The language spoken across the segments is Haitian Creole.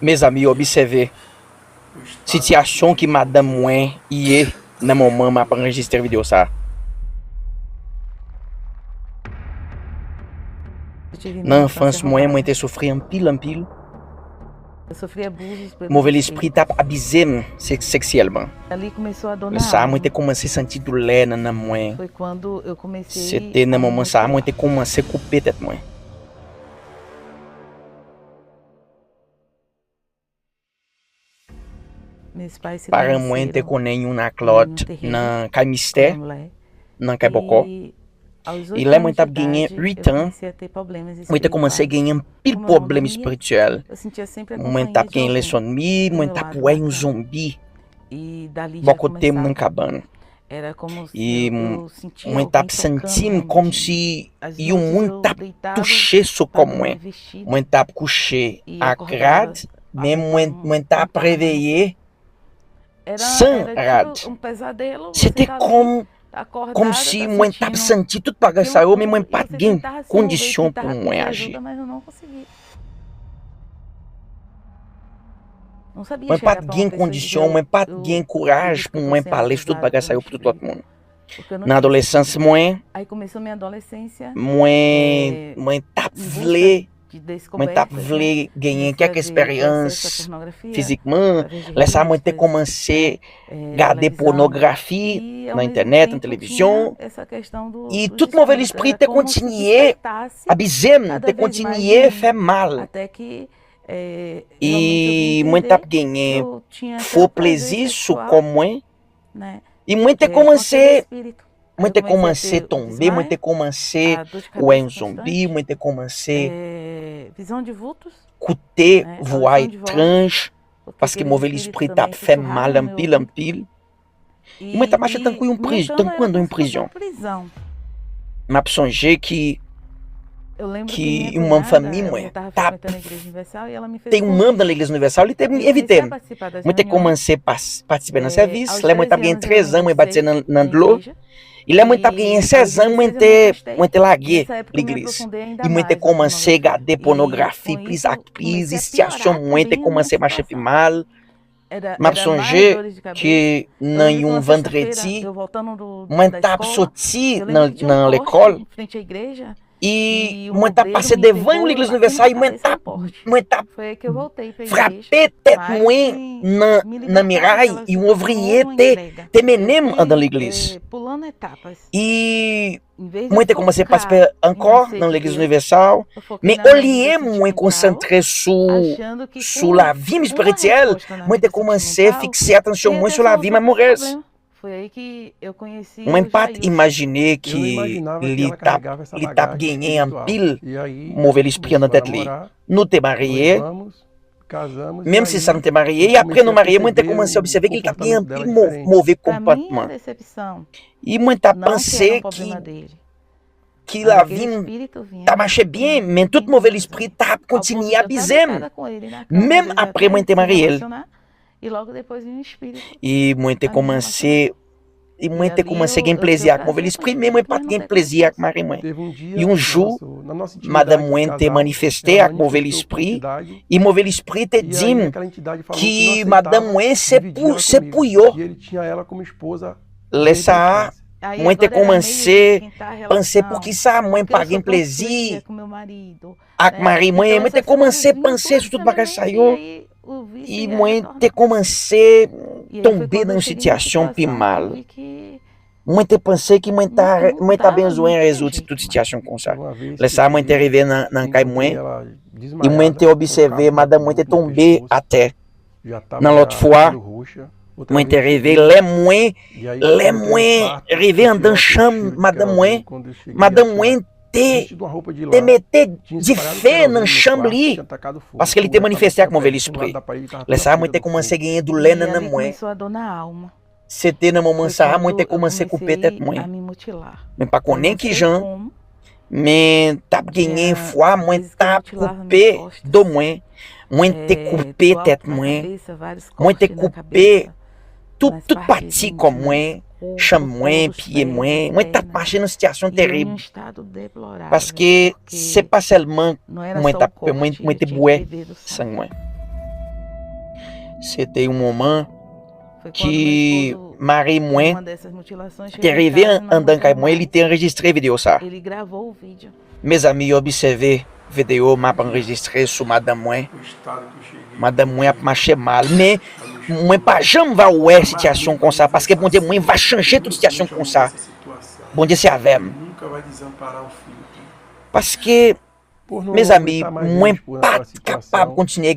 Mes amis, observez. Situation que madame mwen yé nan moment m'a enregistré vidéo ça. Nan enfance mwen te sofri an pil. Eu sofri abusos pelo Mauvais esprit tap abusé sexuellement. Ali começou a dor na Ça alma. mwen te commencé sentir douleur nan mwen. Foi quando eu comecei C'était nan moment ça mwen te commencé couper tête mwen. Meus pais se Parents mwen te konnen yon ak lot nan kay mystère, nan kay boko. E lá mwen tap genyen 8 ans, mwen te komanse genyen pil problem spirituel. Mwen tap genyen lesonmi, mwen tap wè yon zombi bokote mwen kaban. E mwen tap sentim kom si yon moun tap touche sou kom mwen. Mwen tap couché ak rad, men mwen tap réveillé sans rad. C'était comme si mwen tap senti tout bagay sa yo, men mwen pat gen kondisyon pou mwen agir. Mwen pat gen kondisyon, mwen pat gen kouraj pou mwen pale tout bagay sa yo pou tout lot moun. Nan adolescence mwen tap vle genyen kek eksperyans fizikman. Lè sa mwen te komanse gade pornografi nan internet, nan televizyon. E tout mauvais esprit te kontinye abizem, te kontinye fè mal. E mwen tap genyen faux plezi sou kom mwen. E mwen te komanse tombe, mwen te komanse wè yon zombi, mwen te komanse koute voix étrange, paske mauvais esprit tap fè mal an pil. Mwen tap mache tankou yon prison. Map sonje ki yon mam fami mwen tap te yon mam dan l'Eglise Universal, li te evite. Mwen te komanse patisipe nan servis, lè mwen tap gen 13 an mwen batise nan dlo. E lè mwen tap gen 16 an mwen te lage l'Eglise. E mwen te komanse gade pornografi, plis ak plis, sityasyon mwen te komanse mache pi mal. Map sonje ki nan yon vendredi, mwen tap soti nan l'ekol. E mwen tap pase devan yon l'Eglise Universal, mwen tap frape tet mwen nan miray, yon ouvriye te menem an dan l'Eglise. E mwen te komanse paspe ankor nan l'Eglise Universal, men o liye mwen konsentre sou la vi spirituel, mwen te komanse fikse atensyon mwen sou la vi mamorez. Mwen pat imagine ki li tap genye an pil mauvais esprit nan tet li. Nou te mariye, mèm si sa nou te mariye, e apre nou mariye, mwen te komanse observe ki li tap genye an pil mauvais kompatman. E mwen tap pense ki la vi ta mache bien, men tout mauvais esprit tap kontinye abizem. Mèm apre mwen te mariye. E mwen te komanse gen plezi ak mauvais esprit, men mwen pat gen plezi ak mari mwen. Yon jou, madame mwen te manifeste ak mauvais esprit, e mauvais esprit te dim ki madame mwen se pou yo. Lè sa, mwen te komanse pense pou ki sa mwen pa gen plezi ak mari mwen. Mwen te komanse pense sou tout bagaj sa yo. E mwen te komanse tombe nan sityasyon pi mal. Mwen te pense ki mwen ta benzoen rezout tout sityasyon kon sa. Lè sa mwen te rive nan kay mwen, e mwen te observe madame mwen te tombe a te. Nan lot fwa, mwen te rive, lè mwen rive an dan chanm madame mwen te mette di fe nan chanm li, paske li te manifeste ak mauvais esprit. Lè sa mwen te komanse genye doulè nan mwen. Sete nan moment sa mwen te komanse koupe tet mwen. Men pa konen ki jan, men tap genye fwa mwen tap koupe do mwen. Mwen te koupe tet mwen. Mwen te koupe tout pati kom mwen. Chanm mwen, piye mwen tap mache nan sityasyon terib. Paske se pa selman mwen te bouè sang mwen. c'était um moment que Marie mãe te arrivé andando com a mãe, ele te enregistré vídeo ça. Ele gravou o vídeo. Mes amis observé vidéo m'a enregistré sur madame mãe. Madame mãe a marché mal, mais moi pas jamais va ouer situation comme ça parce que bon Dieu moi va changer toute situation comme ça. Bon Dieu c'est avec moi. Parce que mes amis, moi pas capable de continuer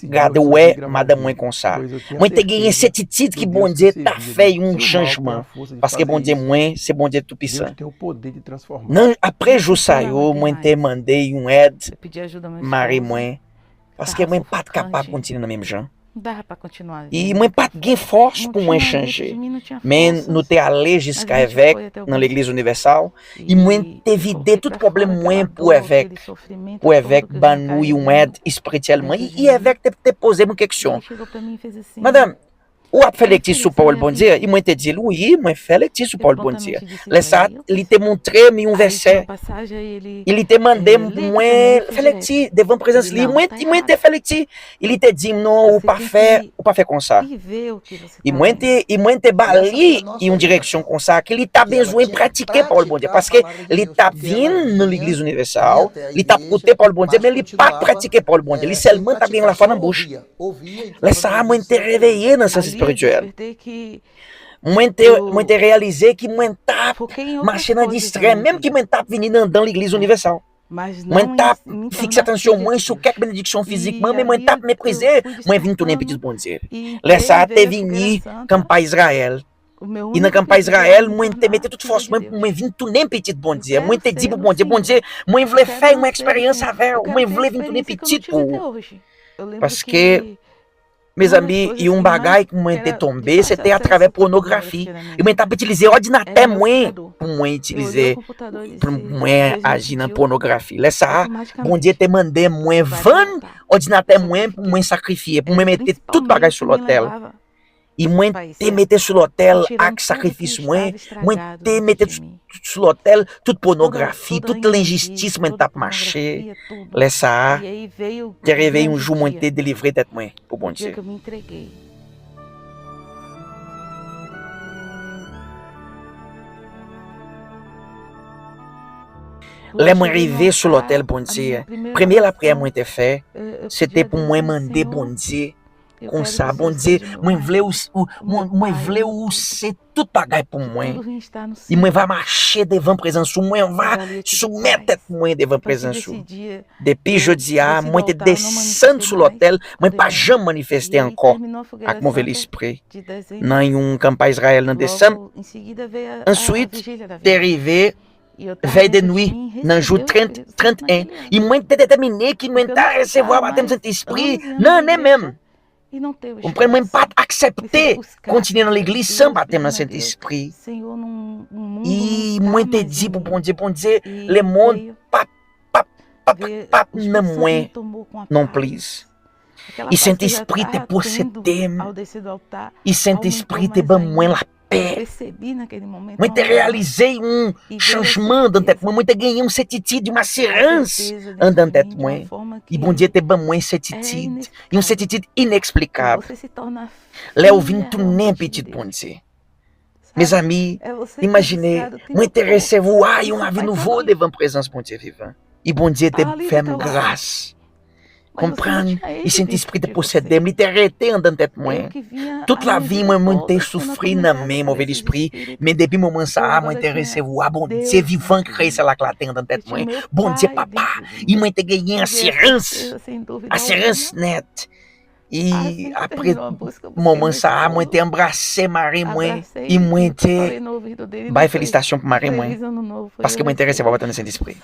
garder ouais madame moi comme ça. Moi te gagné certitude que bon Dieu t'a fait un changement parce que bon Dieu moi c'est bon Dieu tout puissant. Non, après jour ça yo, moi te mandei une aide Marie moi parce que moi pas capable de continuer dans même genre. Dá pra continuar. E moi pas de force pour moi changer. Mais nous te allé jusqu'à évêque dans l'église universelle e moi te vider tout problème moi pour évêque ban nous une aide spirituellement e évêque te poser une question. Madame, ou a fait lecture sur parole bon Dieu, e moi te dit oui, moi fait lecture sur parole bon Dieu. Laissa, il te montré un verset. Il te mandé moi faire lecture devant présence li, moi te fait lecture. Il te dit non, ou pas faire comme ça. E moi te bali une direction comme ça que il t'a besoin de pratiquer parole bon Dieu parce que il t'a vinn dans l'église universelle, il t'a écouté parole bon Dieu mais il pas pratiquer parole bon Dieu, il seulement t'a bien la foi dans bouche. Laissa, moi te réveiller dans sens spirituel. Moi te réalisé que moi t'a marché dans distrait, même que moi t'a venu dans l'église universelle. Moi t'a fixé attention moins sur quelques bénédictions physiquement, mais moi t'a méprisé, moi vinn tourner petit bon Dieu. Laissa te vini campagne Israël. E na campagne Israël, moi te mettais toute force, moi vinn tourner petit bon Dieu. Moi te dit pour bon Dieu, moi voulais faire une expérience avec, moi voulais vinn tourner petit pour. Parce que mes amis, e um bagay que moi te tombé, c'était à travers pornographie. E moi t'a utilisé ordinateur moi pour moi utiliser pour moi agir dans pornographie. Là ça, bon Dieu te mandé moi vendre ordinateur moi pour moi sacrifier, pour moi mettre tout bagay sur l'autel. E moi te mettre sur l'autel avec sacrifice moi te mettre sur l'autel toute pornographie, toute l'injustice moi t'a marché. Là ça, te réveille un jour moi te délivrer tête moi pour bon Dieu. Là moi arrivé sur l'autel bon Dieu. Première la prière moi te fait, c'était pour moi demander bon Dieu comme ça, bon Dieu, moi voulais ou c'est tout bagay pour moi. E moi va marcher devant présence ou moi va soumettre tête moi devant présence ou. Depuis jeudi moi te descendre sur l'autel, moi pas jamais manifester encore avec mauvais esprit. Dans une campagne Israël dans décembre. Ensuite, t'es arrivé veille de nuit, dans le jour 31. E moi te déterminé que moi t'a recevoir baptême de Saint-Esprit. Non, nem même. On peut même pas accepter continuer dans l'église sans baptême dans Saint-Esprit. E moi te dit pour bon Dieu, le monde pas non moins non plus. E Saint-Esprit te possédé. E Saint-Esprit te ban moins la paix. Moi te réalisé un changement dans tête moi te gagné une certitude, une assurance dans tête moi. E bon Dieu te ban moins certitude, une certitude inexplicable. Là eu vim tourner petit bon Dieu. Mes amis, imaginez, moi te recevoir uma vie nouveau devant présence bon Dieu vivant. E bon Dieu te fait grâce. Comprendre, e Saint-Esprit te possédé, il te arrêté en dans tête moi. Toute la vie, moi te souffri dans mes mauvais esprit, mais depuis le moment ça, moi te recevoir, bon Dieu vivant créé ça la claté en dans tête moi. Bon Dieu papa, il m'a te gagné assurance nette. E après moment ça, moi te embrassé Marie moi, e moi te bye félicitations pour Marie moi, parce que moi te recevoir dans le Saint-Esprit.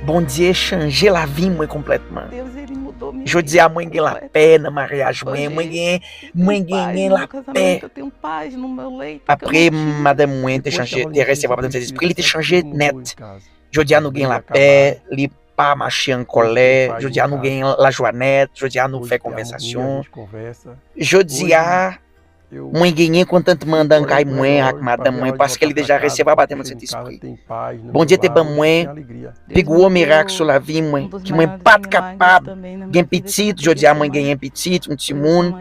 Bon Dieu changer la vie moi complètement. Je dis à moi la paix dans mariage moi gagner la paix. Après madame moi te changer, te recevoir dans cet esprit, il te changer net. Je dis à nous gagner la paix, li pas marcher en colère, je dis à nous gagner la joie net, je dis à nous faire conversation. Je dis à Mãe ganhei com tanto mandando cai mãe, acmada mãe, parce que ele já recebeu a bater no Saint-Esprit. Bom dia te bam mãe, pegou o miracle sur la vie mãe, que mãe pat capable, ganha petit, jodi a mãe ganha petit, timoun.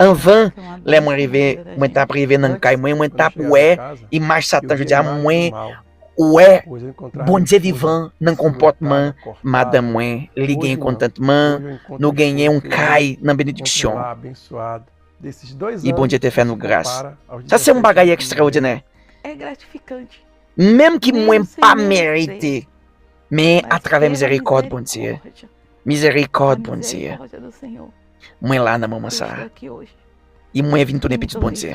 En vain, les mãe arrivé, mãe tá privé nan cai mãe tá poué, image Satan jodi a mãe, ouais, bon Dieu vivant, nan comportement, madame mãe, li ganha contentement, nous ganhei cai nan benediction. E bom dia ter fé no graça. Ça c'est um bagulho extraordinário. É gratificante. Même que moi pas mérité, mais à travers miséricorde, bon Dieu. Miséricorde, bon Dieu. Moi lá na mamãe ça. E moi vim todo petit bon Dieu.